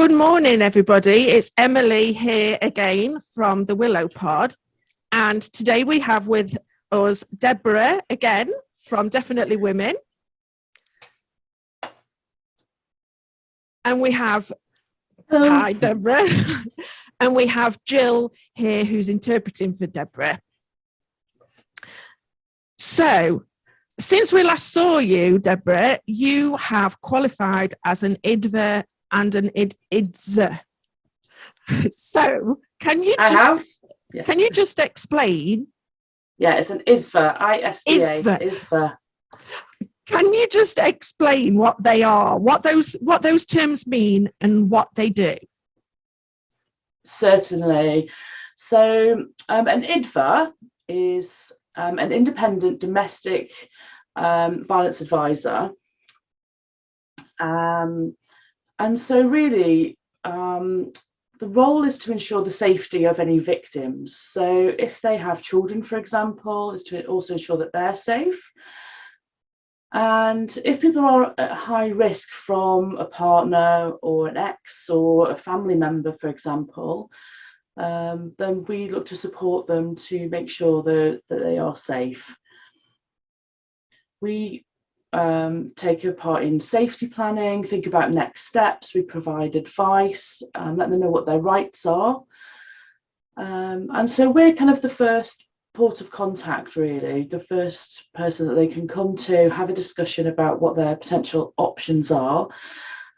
Good morning, everybody. It's Emily here again from the Willow Pod. And today we have with us Deborah again from Definitely Women. And we have, hi Deborah. And we have Jill here who's interpreting for Deborah. So, since we last saw you, Deborah, you have qualified as an IDVA and an IDVA. So, can you just explain? Yeah, it's an ISVA, ISVA, ISVA. Can you just explain what they are, what those terms mean, and what they do? Certainly. So, an IDVA is an independent domestic violence advisor. And so really, the role is to ensure the safety of any victims. So if they have children, for example, is to also ensure that they're safe. And if people are at high risk from a partner or an ex or a family member, for example, then we look to support them to make sure that they are safe. We take a part in safety planning, think about next steps, we provide advice, let them know what their rights are. And so we're kind of the first port of contact, really, the first person that they can come to, have a discussion about what their potential options are.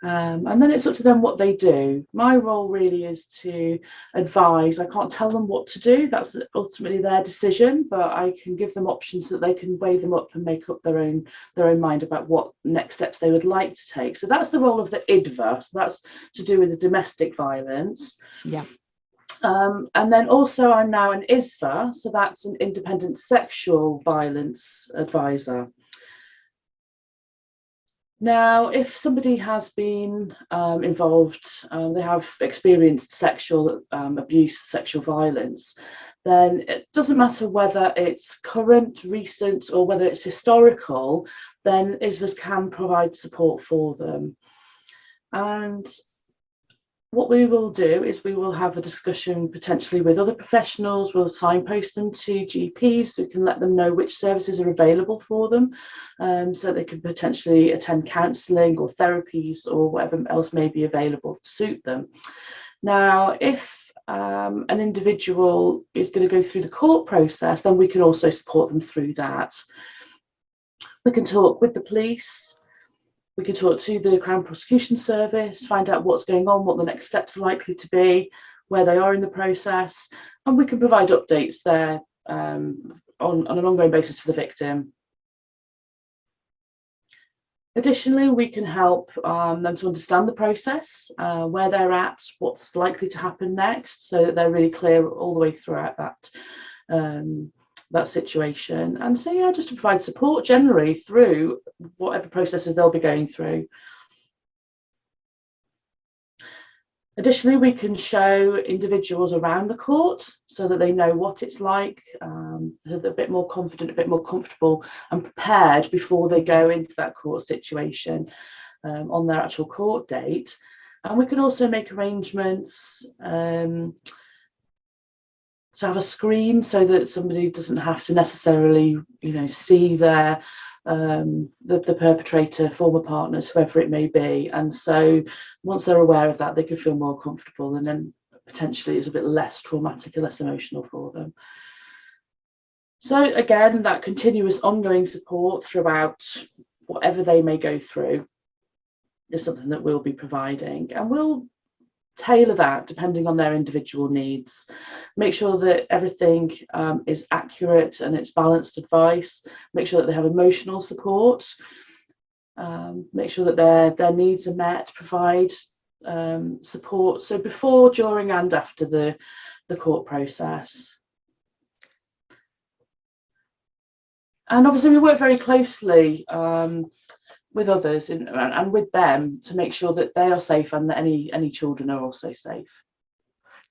And then it's up to them what they do. My role really is to advise. I can't tell them what to do. That's ultimately their decision, but I can give them options that they can weigh them up and make up their own mind about what next steps they would like to take. So that's the role of the IDVA. So that's to do with the domestic violence. Yeah. And then also I'm now an ISVA, so that's an independent sexual violence advisor. Now, if somebody has been involved, they have experienced sexual abuse, sexual violence, then it doesn't matter whether it's current, recent, or whether it's historical, then ISVAs can provide support for them. And what we will do is we will have a discussion potentially with other professionals. We'll signpost them to GPs so we can let them know which services are available for them, so they can potentially attend counselling or therapies or whatever else may be available to suit them. Now, if an individual is going to go through the court process, then we can also support them through that. We can talk with the police. We can talk to the Crown Prosecution Service, find out what's going on, what the next steps are likely to be, where they are in the process, and we can provide updates there on an ongoing basis for the victim. Additionally, we can help them to understand the process, where they're at, what's likely to happen next, so that they're really clear all the way throughout that situation. And so, yeah, just to provide support generally through whatever processes they'll be going through. Additionally, we can show individuals around the court so that they know what it's like, so they're a bit more confident, a bit more comfortable and prepared before they go into that court situation on their actual court date. And we can also make arrangements to have a screen so that somebody doesn't have to necessarily, see their the perpetrator, former partners, whoever it may be. And so once they're aware of that, they can feel more comfortable, and then potentially it's a bit less traumatic and less emotional for them. So again, that continuous ongoing support throughout whatever they may go through is something that we'll be providing, and we'll tailor that depending on their individual needs. Make sure that everything is accurate and it's balanced advice. Make sure that they have emotional support. Make sure that their needs are met. Provide support. So before, during, and after the court process. And obviously, we work very closely with others and with them to make sure that they are safe and that any children are also safe.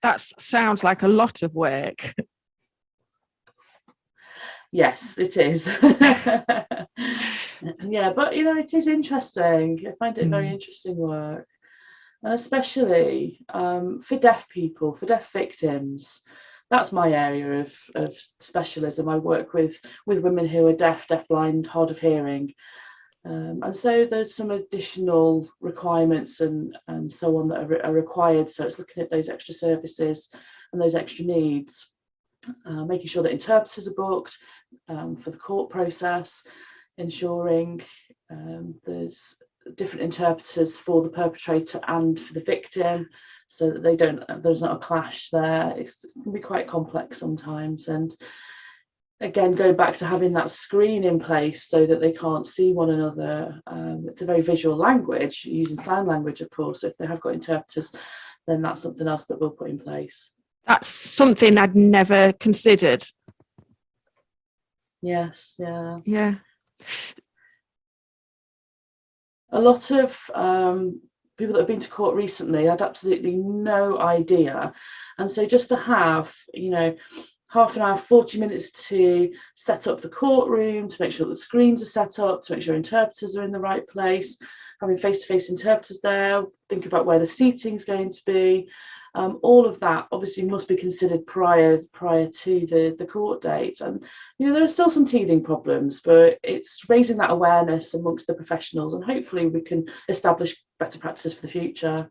That sounds like a lot of work. Yes, it is. Yeah, but it is interesting. I find it very interesting work. and especially for deaf people, for deaf victims. That's my area of specialism. I work with women who are deaf, deafblind, hard of hearing. And so there's some additional requirements and so on that are required. So it's looking at those extra services and those extra needs, making sure that interpreters are booked for the court process, ensuring there's different interpreters for the perpetrator and for the victim, so that there's not a clash there. It can be quite complex sometimes, and again, go back to having that screen in place so that they can't see one another. It's a very visual language, using sign language, of course. So if they have got interpreters, then that's something else that we'll put in place. That's something I'd never considered. Yes, yeah. Yeah. A lot of people that have been to court recently had absolutely no idea. And so just to have, half an hour, 40 minutes to set up the courtroom, to make sure the screens are set up, to make sure interpreters are in the right place, having face-to-face interpreters there, think about where the seating is going to be. All of that obviously must be considered prior to the court date. And there are still some teething problems, but it's raising that awareness amongst the professionals, and hopefully we can establish better practices for the future.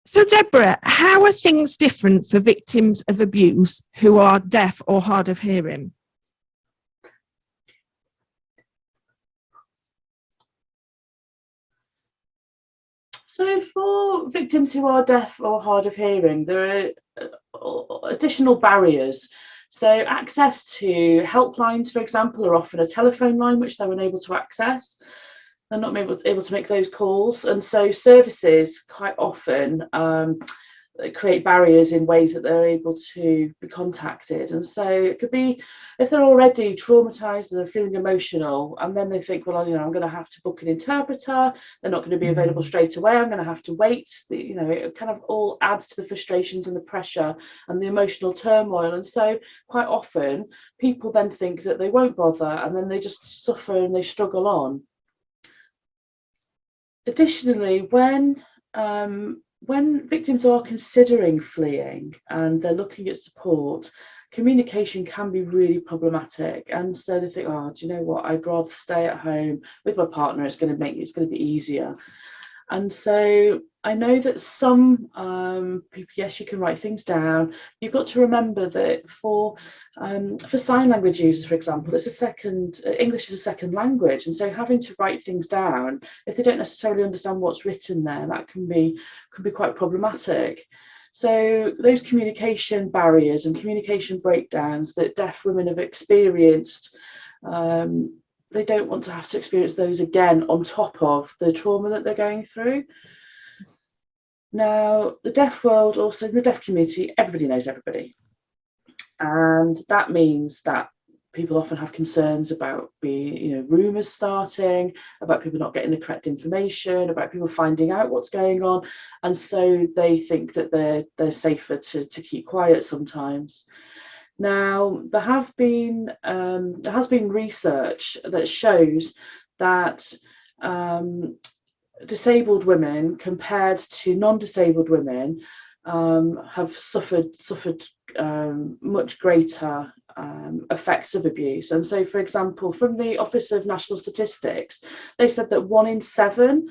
So, Deborah, how are things different for victims of abuse who are deaf or hard of hearing? So for victims who are deaf or hard of hearing, there are additional barriers. So access to helplines, for example, are often a telephone line which they're unable to access. They're not able to make those calls. And so services quite often create barriers in ways that they're able to be contacted. And so it could be if they're already traumatized and they're feeling emotional, and then they think, well, I'm going to have to book an interpreter, they're not going to be available straight away, I'm going to have to wait. It kind of all adds to the frustrations and the pressure and the emotional turmoil. And so quite often people then think that they won't bother, and then they just suffer and they struggle on. Additionally, when victims are considering fleeing and they're looking at support, communication can be really problematic. And so they think, oh, do you know what? I'd rather stay at home with my partner. It's going to be easier. And so I know that some people, yes, you can write things down. You've got to remember that for sign language users, for example, English is a second language, and so having to write things down, if they don't necessarily understand what's written there, that can be quite problematic. So those communication barriers and communication breakdowns that deaf women have experienced, they don't want to have to experience those again on top of the trauma that they're going through. Now, the deaf world, also the deaf community, everybody knows everybody. And that means that people often have concerns about rumours starting, about people not getting the correct information, about people finding out what's going on. And so they think that they're safer to keep quiet sometimes. Now, there has been research that shows that disabled women compared to non-disabled women have suffered much greater effects of abuse. And so, for example, from the Office of National Statistics, they said that 1 in 7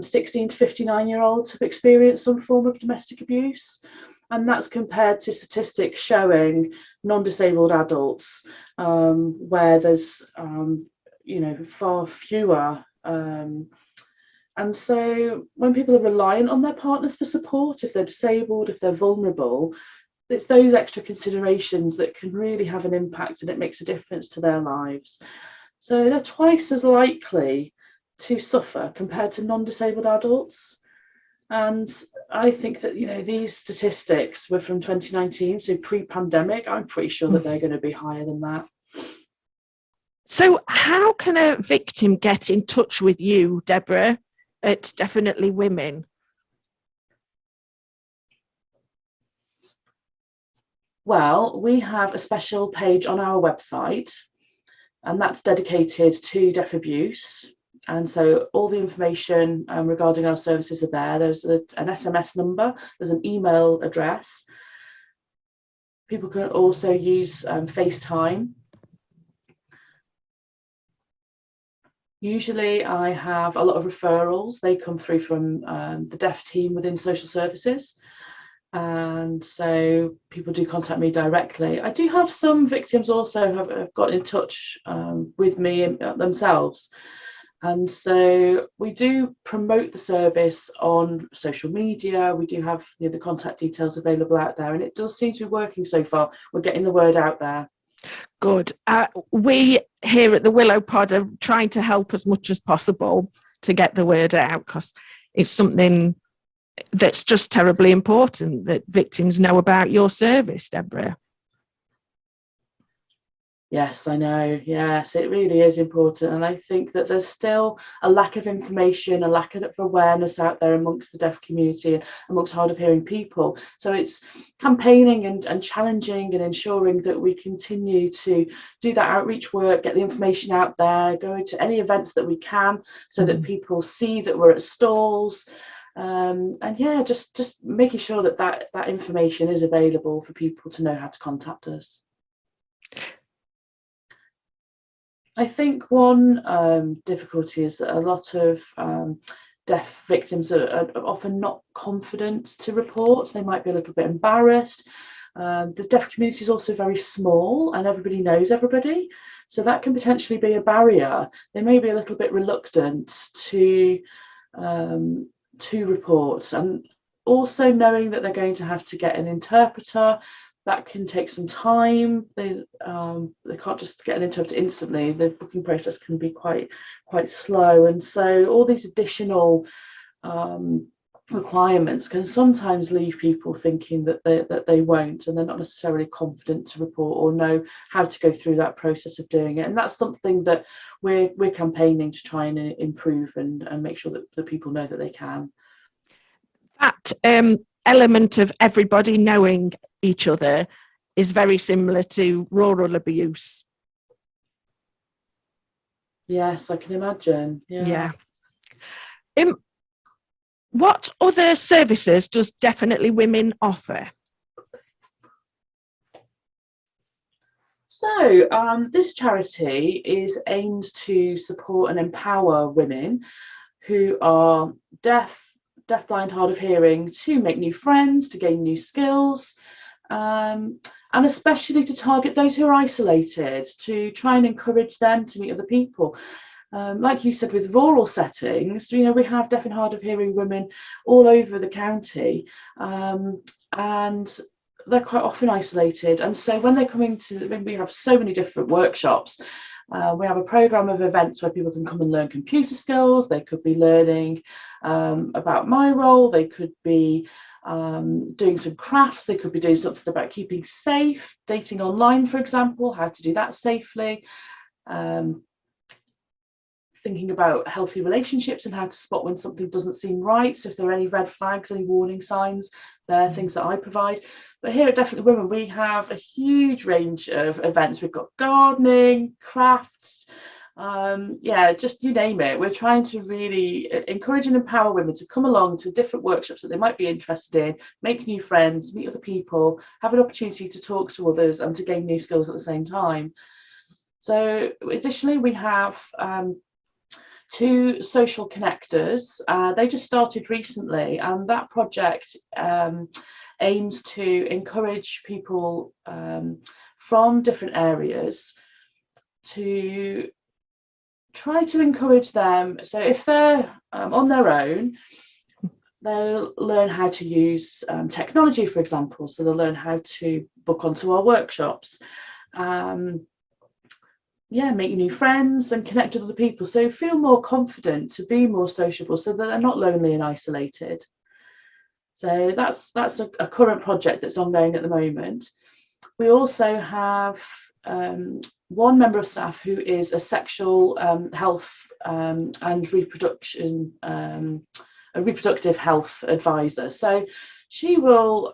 16 to 59-year-olds have experienced some form of domestic abuse. And that's compared to statistics showing non-disabled adults, where there's far fewer. And so when people are reliant on their partners for support, if they're disabled, if they're vulnerable, it's those extra considerations that can really have an impact, and it makes a difference to their lives. So they're twice as likely to suffer compared to non-disabled adults. And I think that these statistics were from 2019, so pre-pandemic. I'm pretty sure that they're going to be higher than that. So how can a victim get in touch with you, Deborah, at Definitely Women? Well, we have a special page on our website, and that's dedicated to deaf abuse. And so all the information regarding our services are there. There's an SMS number, there's an email address. People can also use FaceTime. Usually I have a lot of referrals. They come through from the deaf team within social services. And so people do contact me directly. I do have some victims also have got in touch with me themselves. And so we do promote the service on social media. We do have the contact details available out there, and it does seem to be working so far. We're getting the word out there. Good. We here at the Willow Pod are trying to help as much as possible to get the word out, because it's something that's just terribly important that victims know about your service, Deborah. Yes, I know. Yes, it really is important. And I think that there's still a lack of information, a lack of awareness out there amongst the deaf community and amongst hard of hearing people. So it's campaigning and challenging and ensuring that we continue to do that outreach work, get the information out there, go to any events that we can so that people see that we're at stalls. And yeah, just making sure that information is available for people to know how to contact us. I think one difficulty is that a lot of deaf victims are often not confident to report. They might be a little bit embarrassed. The deaf community is also very small and everybody knows everybody. So that can potentially be a barrier. They may be a little bit reluctant to report, and also knowing that they're going to have to get an interpreter. That can take some time. They can't just get an interpreter instantly. The booking process can be quite slow, and so all these additional requirements can sometimes leave people thinking that they won't, and they're not necessarily confident to report or know how to go through that process of doing it. And that's something that we're campaigning to try and improve and make sure that the people know that they can. That element of everybody knowing each other is very similar to rural abuse. Yes, I can imagine. Yeah. What other services does Definitely Women offer? So this charity is aimed to support and empower women who are deaf, blind, hard of hearing, to make new friends, to gain new skills, and especially to target those who are isolated, to try and encourage them to meet other people. Like you said, with rural settings, we have deaf and hard of hearing women all over the county, and they're quite often isolated. And so when we have so many different workshops. We have a program of events where people can come and learn computer skills. They could be learning about my role. They could be doing some crafts. They could be doing something about keeping safe, dating online, for example, how to do that safely. Thinking about healthy relationships and how to spot when something doesn't seem right. So if there are any red flags, any warning signs, they're things that I provide. But here at Definitely Women, we have a huge range of events. We've got gardening, crafts, just you name it. We're trying to really encourage and empower women to come along to different workshops that they might be interested in, make new friends, meet other people, have an opportunity to talk to others and to gain new skills at the same time. So additionally, we have 2 social connectors. They just started recently, and that project aims to encourage people from different areas to try to encourage them. So if they're on their own, they'll learn how to use technology, for example. So they'll learn how to book onto our workshops. Make new friends and connect with other people, so feel more confident to be more sociable, so that they're not lonely and isolated. So that's a current project that's ongoing at the moment. We also have one member of staff who is a sexual health and reproductive health advisor. So she will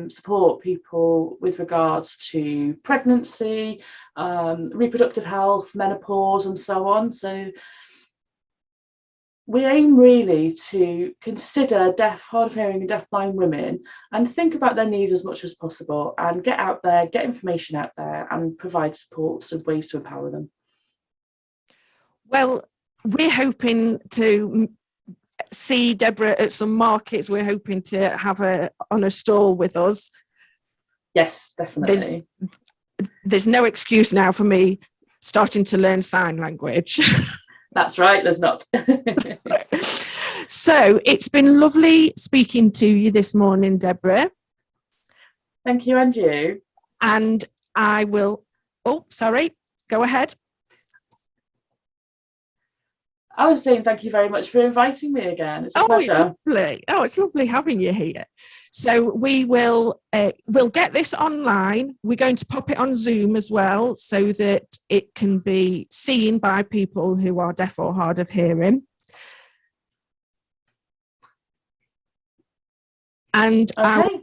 support people with regards to pregnancy, reproductive health, menopause, and so on. So we aim really to consider deaf, hard of hearing and deafblind women and think about their needs as much as possible and get out there, get information out there and provide support and ways to empower them. Well, we're hoping to see Deborah at some markets. We're hoping to have her on a stall with us. Yes, definitely. There's no excuse now for me starting to learn sign language. That's right, there's not. So it's been lovely speaking to you this morning, Deborah. Thank you, and you. And I will, go ahead. I was saying thank you very much for inviting me again. It's a pleasure. It's lovely. It's lovely having you here. So we will we'll get this online. We're going to pop it on Zoom as well so that it can be seen by people who are deaf or hard of hearing. And I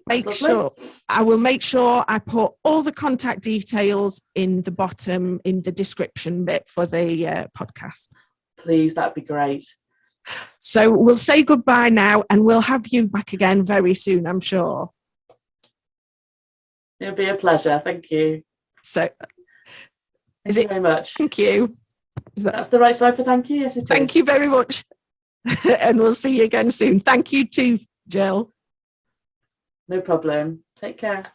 will make sure I put all the contact details in the bottom in the description bit for the podcast. Please, that'd be great. So we'll say goodbye now and we'll have you back again very soon, I'm sure. It'll be a pleasure. Thank you. So, thank you very much. Thank you. That's the right side for thank you. Yes, it is. Thank you very much. And we'll see you again soon. Thank you too, Jill. No problem. Take care.